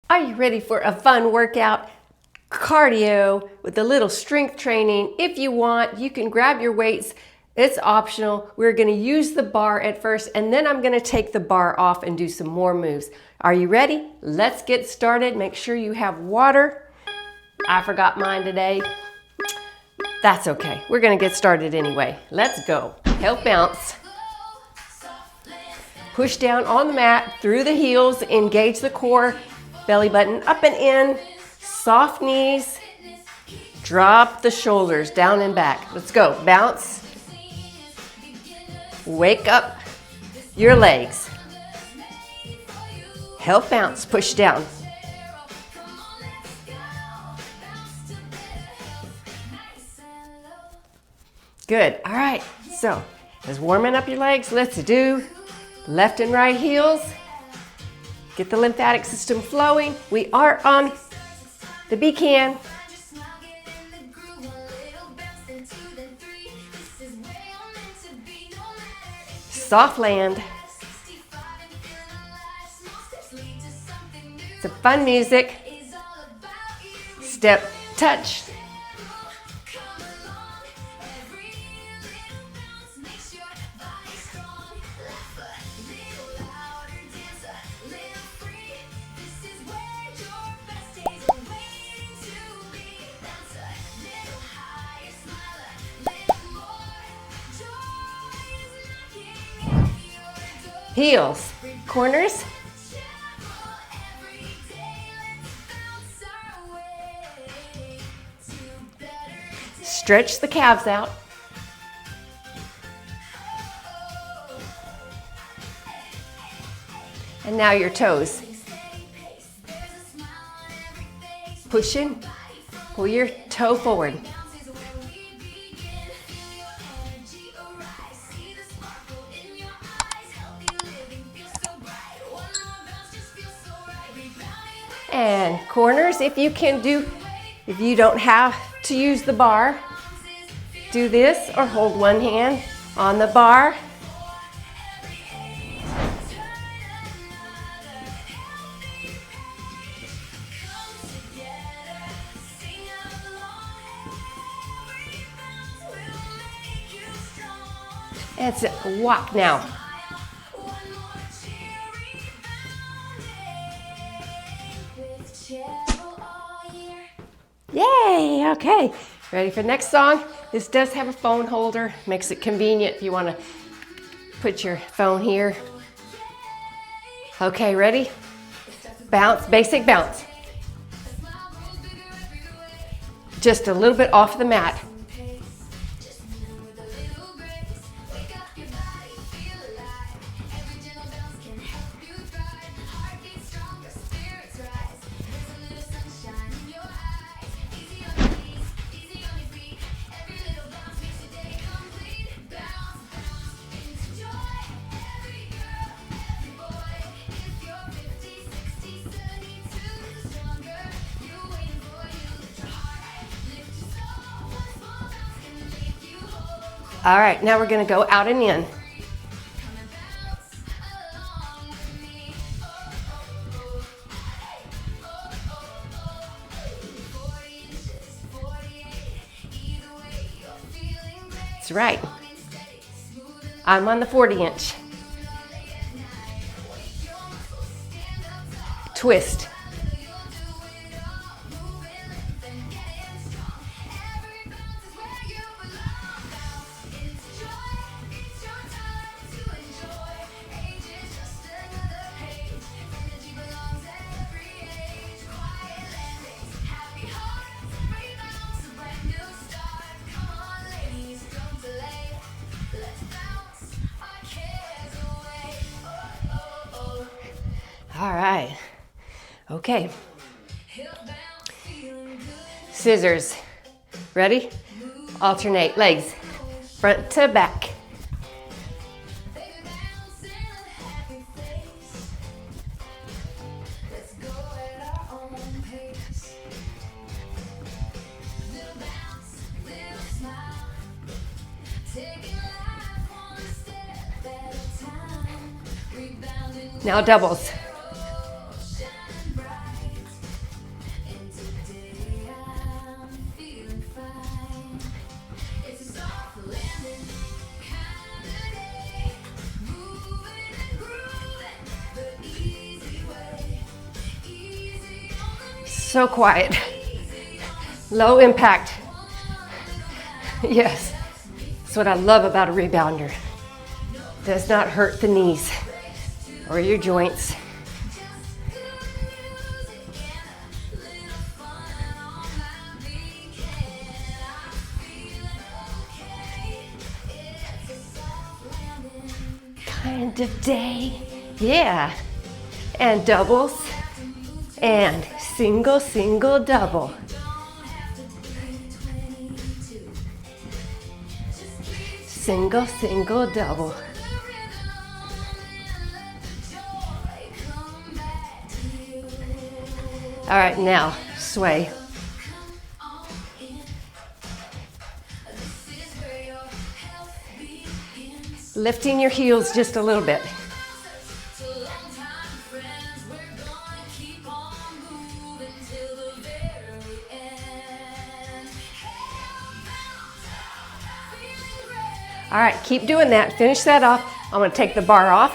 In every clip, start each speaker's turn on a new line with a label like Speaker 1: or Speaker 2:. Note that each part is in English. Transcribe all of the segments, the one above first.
Speaker 1: Are you ready for a fun workout? Cardio with a little strength training. If you want, you can grab your weights. It's optional. We're going to use the bar at first, and then I'm going to take the bar off and do some more moves. Are you ready? Let's get started. Make sure you have water. I forgot mine today. That's okay. We're going to get started anyway. Let's go. Help bounce. Push down on the mat through the heels. Engage the core. Belly button up and in. Soft knees. Drop the shoulders down and back. Let's go. Bounce. Wake up your legs. Help bounce. Push down. Good. All right. So, as warming up your legs, let's do left and right heels. Get the lymphatic system flowing. We are on the BCAN. Soft land. It's a fun music. Step, touch. Heels, corners. Stretch the calves out. And now your toes. Push in, pull your toe forward. And corners, if you don't have to use the bar, do this or hold one hand on the bar. It's a walk now. Yay, okay. Ready for the next song? This does have a phone holder. Makes it convenient if you want to put your phone here. Okay, ready? Bounce, basic bounce. Just a little bit off the mat. All right, now we're going to go out and in. That's right. I'm on the 40-inch. Twist. All right, okay. Scissors, ready? Alternate legs, front to back. Now doubles. So quiet. Low impact. Yes, that's what I love about a rebounder. Does not hurt the knees or your joints. Kind of day. Yeah. And doubles. And single, single, double. Single, single, double. All right, now sway. Lifting your heels just a little bit. All right, keep doing that. Finish that off. I'm going to take the bar off.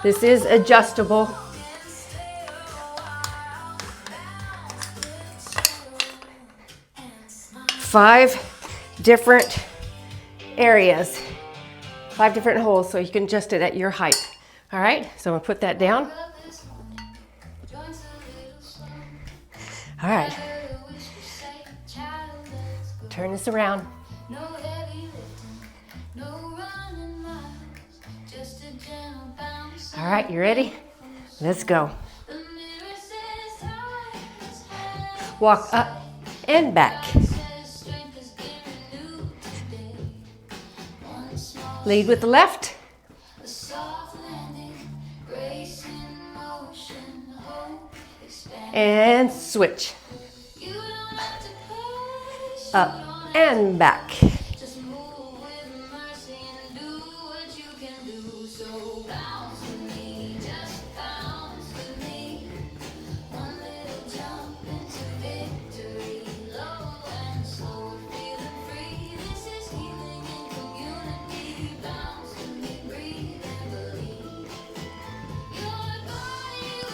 Speaker 1: This is adjustable. Five different areas, 5 different holes, so you can adjust it at your height. All right, so I'm going to put that down. All right. Turn this around. All right, you ready? Let's go. Walk up and back. Lead with the left. And switch. Up and back.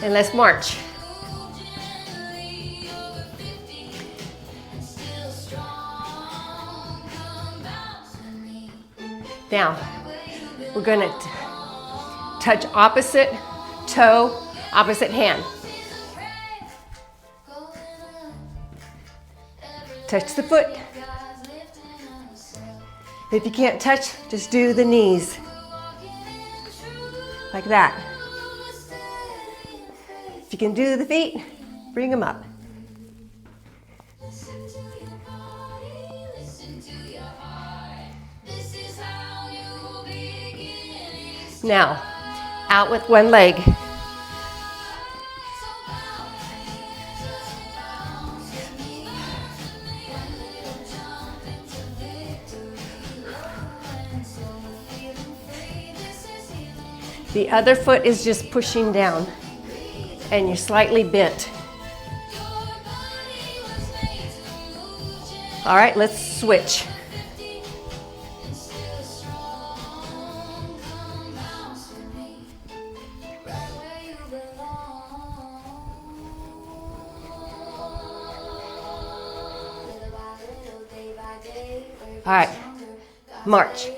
Speaker 1: And let's march. Now, we're going to touch opposite toe, opposite hand. Touch the foot. If you can't touch, just do the knees. Like that. If you can do the feet, bring them up. Now, out with one leg. The other foot is just pushing down, and you're slightly bent. All right, let's switch. All right, march.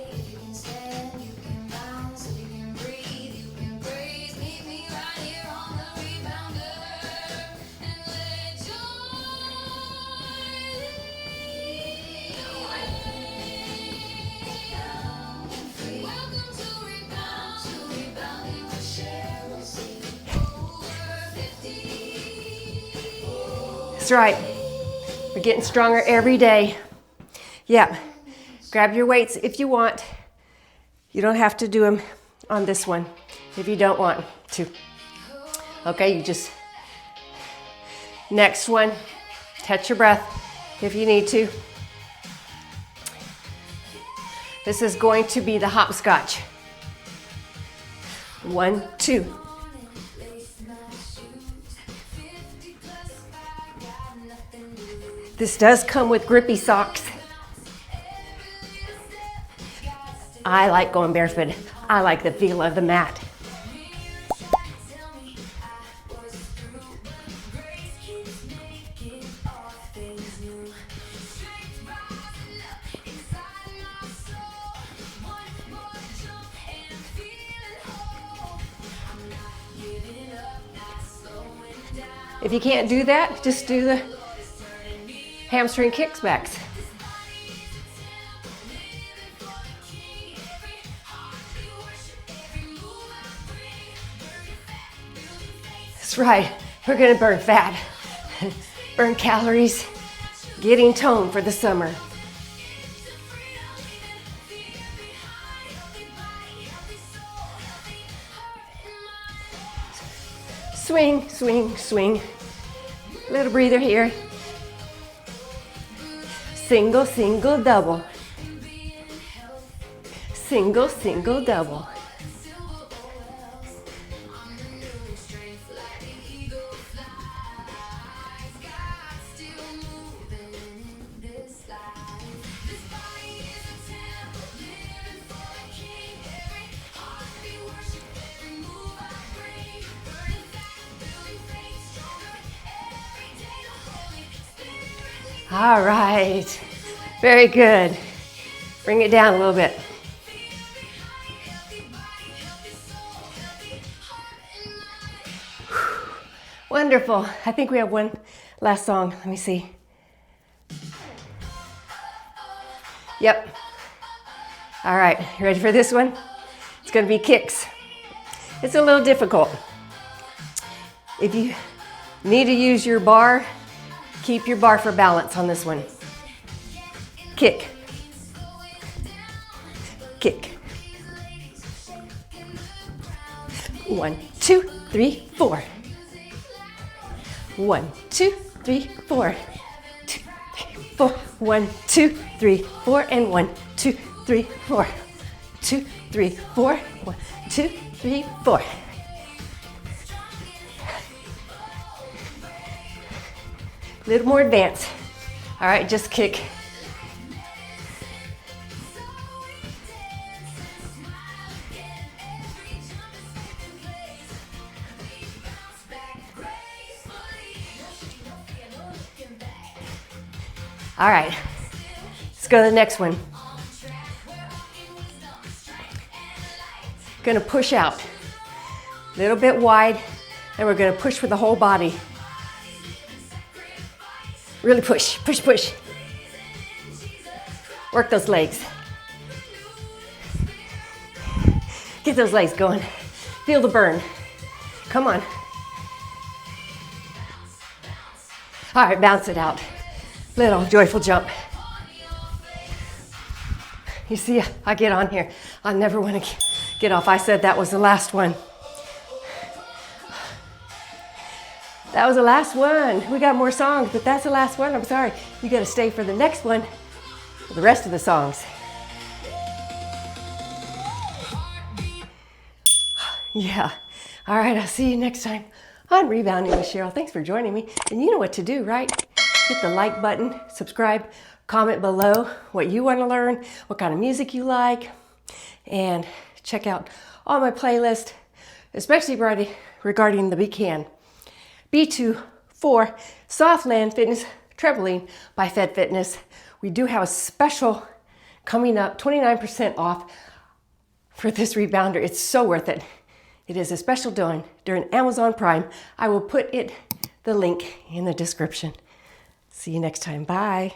Speaker 1: That's right. We're getting stronger every day. Yeah. Grab your weights if you want. You don't have to do them on this one if you don't want to. Okay, you just, next one, catch your breath if you need to. This is going to be the hopscotch. 1, 2. This does come with grippy socks. I like going barefoot. I like the feel of the mat. If you can't do that, just do the hamstring kickbacks. That's right, we're gonna burn fat, burn calories, getting toned for the summer. Swing, swing, swing. Little breather here. Single, single, double. Single, single, double. All right, very good. Bring it down a little bit. Wonderful. I think we have one last song. Let me see. Yep. All right, you ready for this one? It's gonna be kicks. It's a little difficult. If you need to use your bar, keep your bar for balance on this one. Kick. Kick. 1, 2, 3, 4. 1, 2, 3, 4. 2, 3, 4. 1, 2, 3, 4, and 1, 2, 3, 4. 2, 3, 4. 1, 2, 3, 4. A little more advanced. All right, just kick. All right, let's go to the next one. Gonna push out, a little bit wide, and we're gonna push with the whole body. Really push, push, push. Work those legs. Get those legs going. Feel the burn. Come on. All right, bounce it out. Little joyful jump. You see, I get on here. I never want to get off. I said that was the last one. That was the last one. We got more songs, but that's the last one. I'm sorry. You got to stay for the next one for the rest of the songs. Yeah. All right, I'll see you next time on Rebounding with Cheryl. Thanks for joining me. And you know what to do, right? Hit the like button, subscribe, comment below what you want to learn, what kind of music you like, and check out all my playlists, especially regarding the BCAN. B2-4 Soft Land Fitness Trampoline by Fed Fitness. We do have a special coming up, 29% off for this rebounder. It's so worth it. It is a special during Amazon Prime. I will put the link in the description. See you next time. Bye.